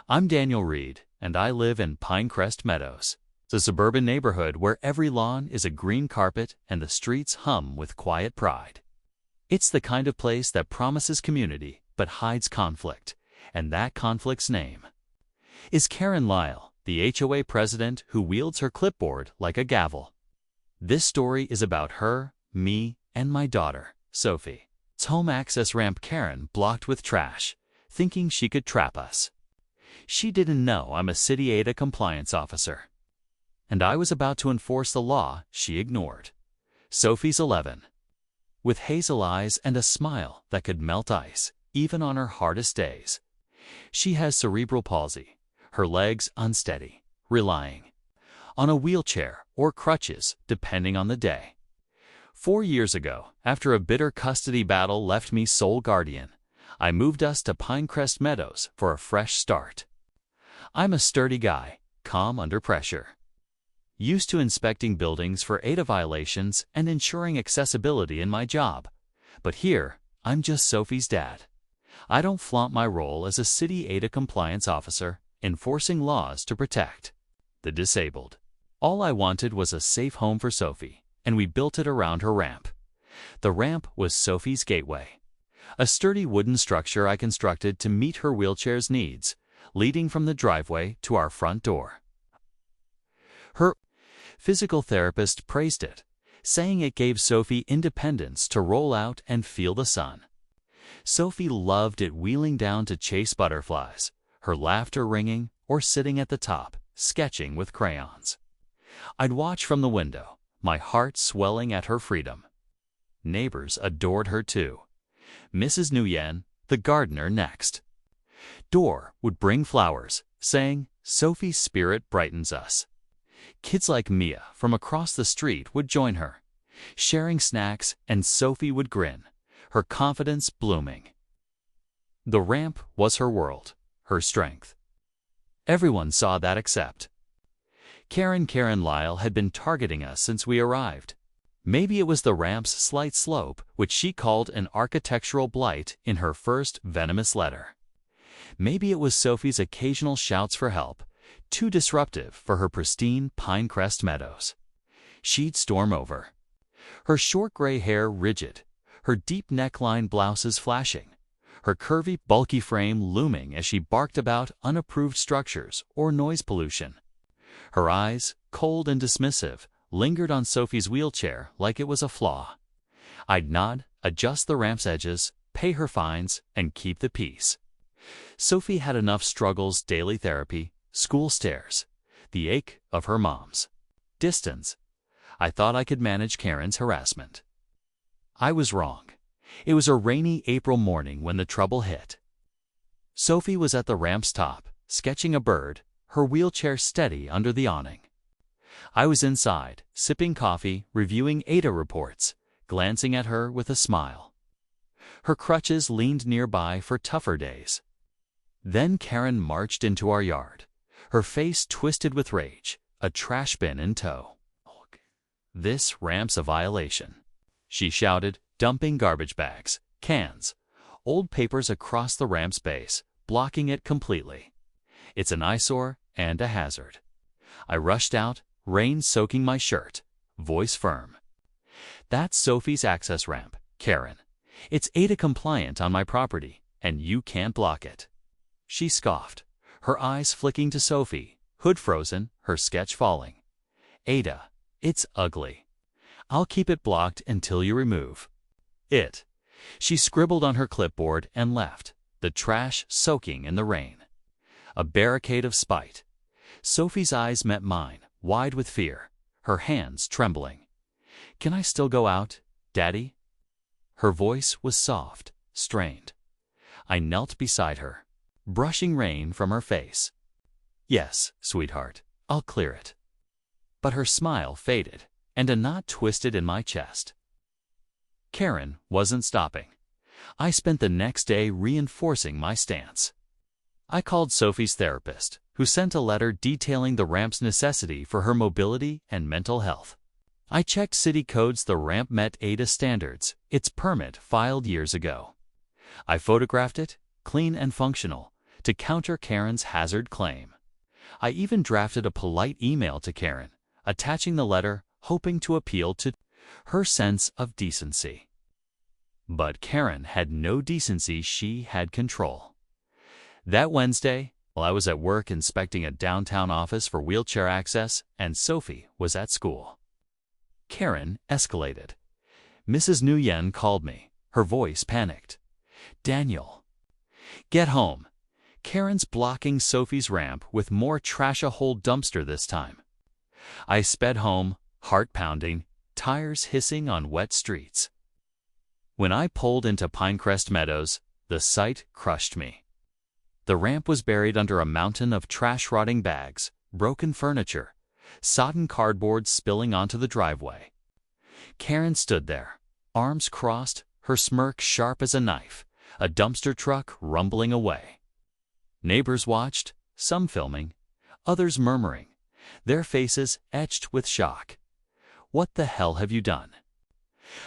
I'm Daniel Reed, and I live in Pinecrest Meadows, the suburban neighborhood where every lawn is a green carpet and the streets hum with quiet pride. It's the kind of place that promises community but hides conflict, and that conflict's name is Karen Lyle, the HOA president who wields her clipboard like a gavel. This story is about her, me, and my daughter, Sophie. It's home access ramp Karen blocked with trash, thinking she could trap us. She didn't know I'm a city HOA compliance officer, and I was about to enforce the law she ignored. Sophie's 11, with hazel eyes and a smile that could melt ice, even on her hardest days. She has cerebral palsy, her legs unsteady, relying on a wheelchair or crutches depending on the day. 4 years ago, after a bitter custody battle left me sole guardian, I moved us to Pinecrest Meadows for a fresh start. I'm a sturdy guy, calm under pressure, used to inspecting buildings for HOA violations and ensuring accessibility in my job. But here, I'm just Sophie's dad. I don't flaunt my role as a city HOA compliance officer, enforcing laws to protect the disabled. All I wanted was a safe home for Sophie, and we built it around her ramp. The ramp was Sophie's gateway, a sturdy wooden structure I constructed to meet her wheelchair's needs, leading from the driveway to our front door. Her physical therapist praised it, saying it gave Sophie independence to roll out and feel the sun. Sophie loved it wheeling down to chase butterflies, her laughter ringing, or sitting at the top, sketching with crayons. I'd watch from the window, my heart swelling at her freedom. Neighbors adored her too. Mrs. Nguyen, the gardener next door, would bring flowers, saying, "Sophie's spirit brightens us." Kids like Mia from across the street would join her, sharing snacks, and Sophie would grin, her confidence blooming. The ramp was her world, her strength. Everyone saw that except Karen Lyle had been targeting us since we arrived. Maybe it was the ramp's slight slope, which she called an architectural blight in her first venomous letter. Maybe it was Sophie's occasional shouts for help, too disruptive for her pristine Pinecrest Meadows. She'd storm over, her short gray hair rigid, her deep neckline blouses flashing, her curvy, bulky frame looming as she barked about unapproved structures or noise pollution. Her eyes, cold and dismissive, lingered on Sophie's wheelchair like it was a flaw. I'd nod, adjust the ramp's edges, pay her fines, and keep the peace. Sophie had enough struggles: daily therapy, school stairs, the ache of her mom's distance. I thought I could manage Karen's harassment. I was wrong. It was a rainy April morning when the trouble hit. Sophie was at the ramp's top, sketching a bird, her wheelchair steady under the awning. I was inside, sipping coffee, reviewing HOA reports, glancing at her with a smile. Her crutches leaned nearby for tougher days. Then Karen marched into our yard, her face twisted with rage, a trash bin in tow. "This ramp's a violation," she shouted, dumping garbage bags, cans, old papers across the ramp's base, blocking it completely. "It's an eyesore and a hazard." I rushed out, rain soaking my shirt, voice firm. "That's Sophie's access ramp, Karen. It's HOA compliant on my property, and you can't block it." She scoffed, her eyes flicking to Sophie, hood frozen, her sketch falling. "Ada, it's ugly. I'll keep it blocked until you remove it." She scribbled on her clipboard and left, the trash soaking in the rain. A barricade of spite. Sophie's eyes met mine, wide with fear, her hands trembling. "Can I still go out, Daddy?" Her voice was soft, strained. I knelt beside her, brushing rain from her face. "Yes, sweetheart, I'll clear it." But her smile faded, and a knot twisted in my chest. Karen wasn't stopping. I spent the next day reinforcing my stance. I called Sophie's therapist, who sent a letter detailing the ramp's necessity for her mobility and mental health. I checked city codes. The ramp met HOA standards, its permit filed years ago. I photographed it, clean and functional, to counter Karen's hazard claim. I even drafted a polite email to Karen, attaching the letter, hoping to appeal to her sense of decency. But Karen had no decency, she had control. That Wednesday, while I was at work inspecting a downtown office for wheelchair access and Sophie was at school, Karen escalated. Mrs. Nguyen called me, her voice panicked. "Daniel, get home. Karen's blocking Sophie's ramp with more trash, a whole dumpster this time." I sped home, heart pounding, tires hissing on wet streets. When I pulled into Pinecrest Meadows, the sight crushed me. The ramp was buried under a mountain of trash, rotting bags, broken furniture, sodden cardboard spilling onto the driveway. Karen stood there, arms crossed, her smirk sharp as a knife, a dumpster truck rumbling away. Neighbors watched, some filming, others murmuring, their faces etched with shock. "What the hell have you done?"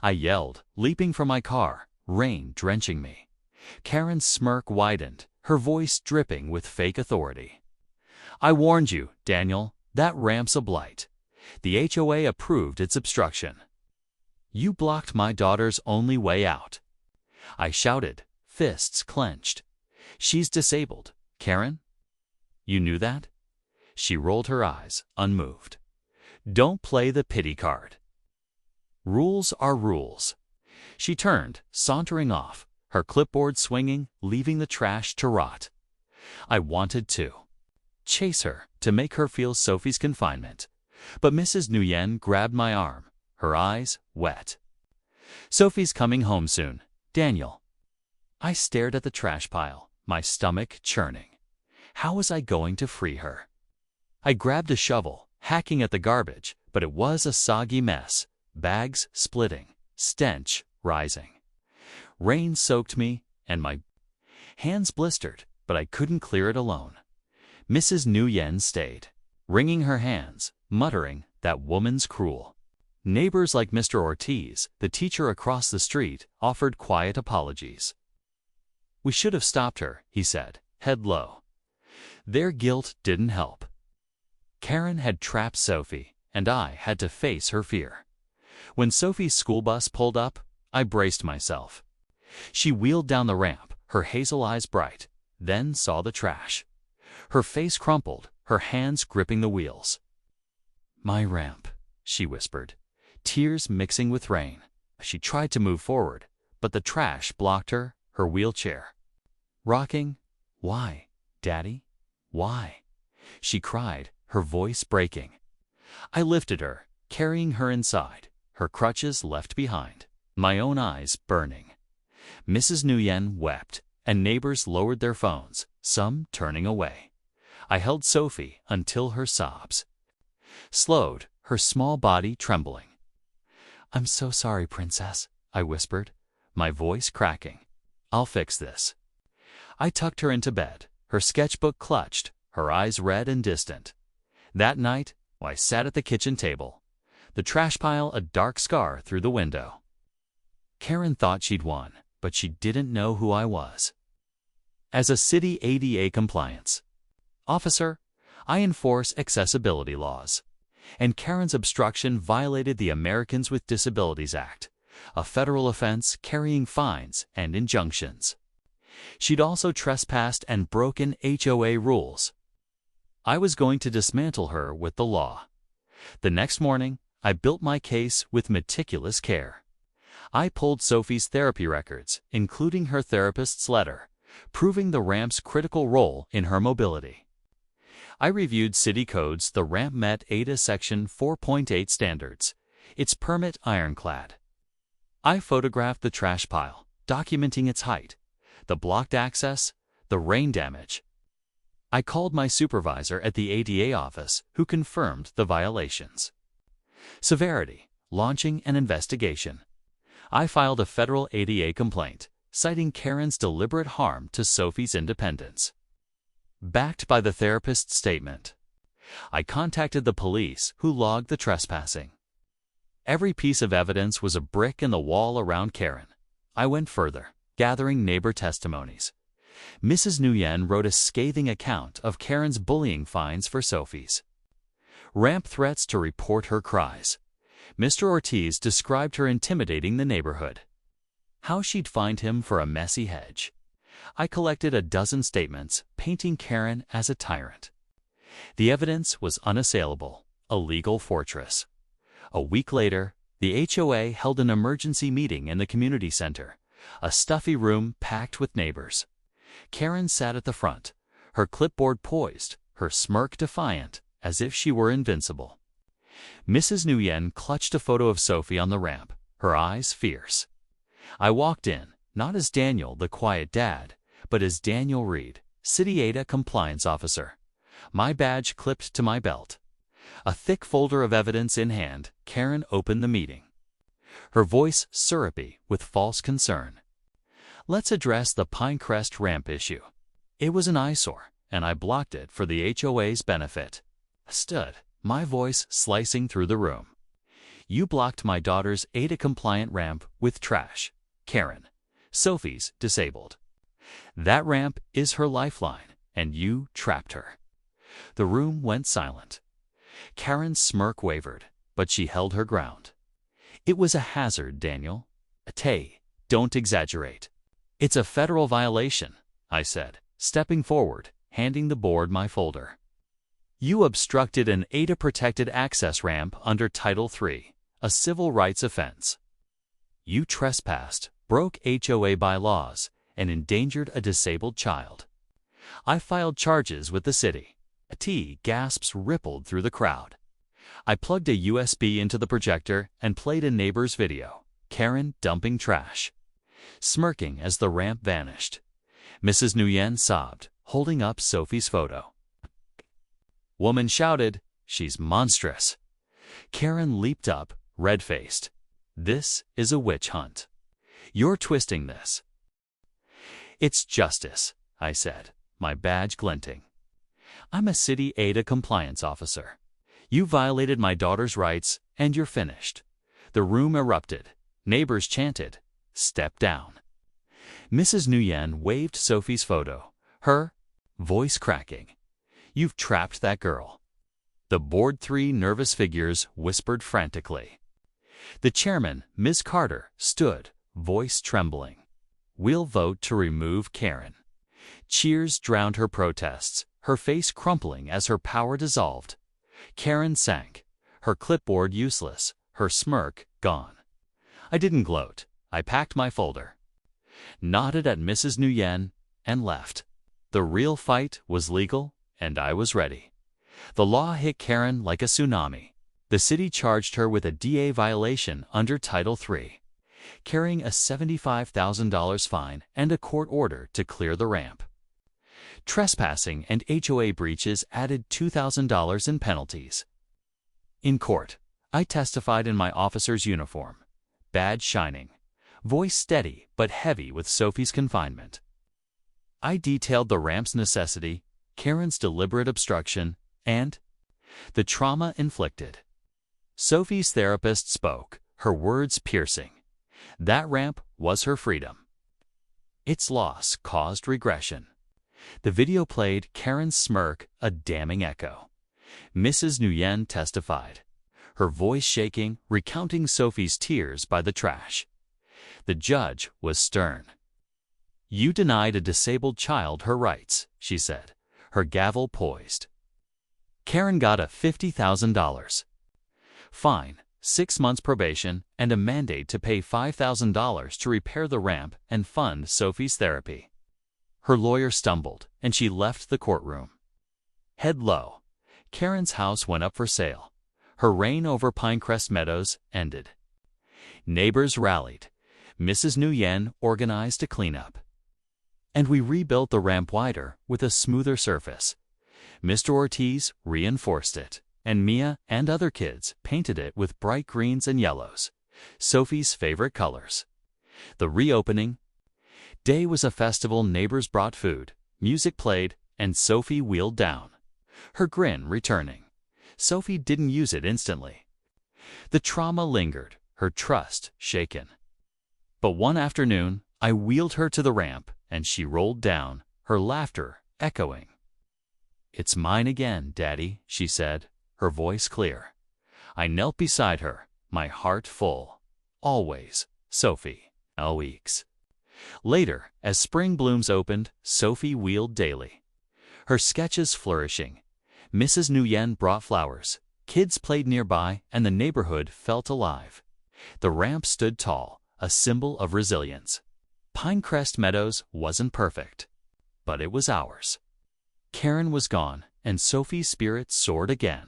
I yelled, leaping from my car, rain drenching me. Karen's smirk widened, her voice dripping with fake authority. "I warned you, Daniel, that ramp's a blight. The HOA approved its obstruction. You blocked my daughter's only way out." I shouted, fists clenched. "She's disabled, Karen. You knew that?" She rolled her eyes, unmoved. "Don't play the pity card. Rules are rules." She turned, sauntering off, her clipboard swinging, leaving the trash to rot. I wanted to chase her, to make her feel Sophie's confinement, but Mrs. Nguyen grabbed my arm, her eyes wet. "Sophie's coming home soon, Daniel." I stared at the trash pile, my stomach churning. How was I going to free her? I grabbed a shovel, hacking at the garbage, but it was a soggy mess, bags splitting, stench rising. Rain soaked me, and my hands blistered, but I couldn't clear it alone. Mrs. Nguyen stayed, wringing her hands, muttering, "That woman's cruel." Neighbors like Mr. Ortiz, the teacher across the street, offered quiet apologies. "We should have stopped her," he said, head low. Their guilt didn't help. Karen had trapped Sophie, and I had to face her fear. When Sophie's school bus pulled up, I braced myself. She wheeled down the ramp, her hazel eyes bright, then saw the trash. Her face crumpled, her hands gripping the wheels. "My ramp," she whispered, tears mixing with rain. She tried to move forward, but the trash blocked her, her wheelchair. Rocking. "Why, Daddy? Why?" she cried, her voice breaking. I lifted her, carrying her inside, her crutches left behind, my own eyes burning. Mrs. Nguyen wept, and neighbors lowered their phones, some turning away. I held Sophie until her sobs slowed, her small body trembling. "I'm so sorry, Princess," I whispered, my voice cracking. "I'll fix this." I tucked her into bed, her sketchbook clutched, her eyes red and distant. That night, I sat at the kitchen table, the trash pile a dark scar through the window. Karen thought she'd won, but she didn't know who I was. As a city ADA compliance officer, I enforce accessibility laws, and Karen's obstruction violated the Americans with Disabilities Act, a federal offense carrying fines and injunctions. She'd also trespassed and broken HOA rules. I was going to dismantle her with the law. The next morning, I built my case with meticulous care. I pulled Sophie's therapy records, including her therapist's letter, proving the ramp's critical role in her mobility. I reviewed city codes. The ramp met ADA Section 4.8 standards, its permit ironclad. I photographed the trash pile, documenting its height, the blocked access, the rain damage. I called my supervisor at the ADA office, who confirmed the violations. Severity: launching an investigation. I filed a federal ADA complaint, citing Karen's deliberate harm to Sophie's independence. Backed by the therapist's statement, I contacted the police, who logged the trespassing. Every piece of evidence was a brick in the wall around Karen. I went further, gathering neighbor testimonies, Mrs. Nguyen wrote a scathing account of Karen's bullying fines for Sophie's ramp threats to report her cries. Mr. Ortiz described her intimidating the neighborhood. How she'd find him for a messy hedge. I collected a dozen statements painting Karen as a tyrant. The evidence was unassailable, a legal fortress. A week later, the HOA held an emergency meeting in the community center, a stuffy room packed with neighbors. Karen sat at the front, her clipboard poised, her smirk defiant, as if she were invincible. Mrs. Nguyen clutched a photo of Sophie on the ramp, her eyes fierce. I walked in, not as Daniel, the quiet dad, but as Daniel Reed, City HOA compliance officer. My badge clipped to my belt. A thick folder of evidence in hand, Karen opened the meeting. Her voice syrupy with false concern. Let's address the Pinecrest ramp issue. It was an eyesore, and I blocked it for the HOA's benefit. Stood, my voice slicing through the room. You blocked my daughter's HOA-compliant ramp with trash. Karen, Sophie's disabled. That ramp is her lifeline, and you trapped her. The room went silent. Karen's smirk wavered, but she held her ground. It was a hazard, Daniel. Tay, don't exaggerate. It's a federal violation, I said, stepping forward, handing the board my folder. You obstructed an HOA-protected access ramp under Title III, a civil rights offense. You trespassed, broke HOA bylaws, and endangered a disabled child. I filed charges with the city. Gasps rippled through the crowd. I plugged a USB into the projector and played a neighbor's video, Karen dumping trash. Smirking as the ramp vanished. Mrs. Nguyen sobbed, holding up Sophie's photo. Woman shouted, "She's monstrous." Karen leaped up, red-faced. This is a witch hunt. You're twisting this. It's justice, I said, my badge glinting. I'm a city HOA compliance officer. You violated my daughter's rights, and you're finished. The room erupted. Neighbors chanted, "Step down." Mrs. Nguyen waved Sophie's photo, her voice cracking. You've trapped that girl. The board three nervous figures whispered frantically. The chairman, Ms. Carter, stood, voice trembling. We'll vote to remove Karen. Cheers drowned her protests, her face crumpling as her power dissolved. Karen sank, her clipboard useless, her smirk gone. I didn't gloat. I packed my folder, nodded at Mrs. Nguyen, and left. The real fight was legal, and I was ready. The law hit Karen like a tsunami. The city charged her with a DA violation under Title III, carrying a $75,000 fine and a court order to clear the ramp. Trespassing and HOA breaches added $2,000 in penalties. In court, I testified in my officer's uniform, badge shining, voice steady but heavy with Sophie's confinement. I detailed the ramp's necessity, Karen's deliberate obstruction, and the trauma inflicted. Sophie's therapist spoke, her words piercing. That ramp was her freedom. Its loss caused regression. The video played Karen's smirk, a damning echo. Mrs. Nguyen testified, her voice shaking, recounting Sophie's tears by the trash. The judge was stern. You denied a disabled child her rights, she said, her gavel poised. Karen got a $50,000 fine, 6 months probation, and a mandate to pay $5,000 to repair the ramp and fund Sophie's therapy. Her lawyer stumbled, and she left the courtroom. Head low, Karen's house went up for sale. Her reign over Pinecrest Meadows ended. Neighbors rallied. Mrs. Nguyen organized a cleanup. And we rebuilt the ramp wider with a smoother surface. Mr. Ortiz reinforced it, and Mia and other kids painted it with bright greens and yellows, Sophie's favorite colors. The reopening day was a festival. Neighbors brought food, music played, and Sophie wheeled down, her grin returning. Sophie didn't use it instantly. The trauma lingered, her trust shaken. But one afternoon, I wheeled her to the ramp, and she rolled down, her laughter echoing. "It's mine again, Daddy," she said, her voice clear. I knelt beside her, my heart full. Always, Sophie. Weeks. Later, as spring blooms opened, Sophie wheeled daily. Her sketches flourishing. Mrs. Nguyen brought flowers. Kids played nearby, and the neighborhood felt alive. The ramp stood tall, a symbol of resilience. Pinecrest Meadows wasn't perfect, but it was ours. Karen was gone, and Sophie's spirit soared again.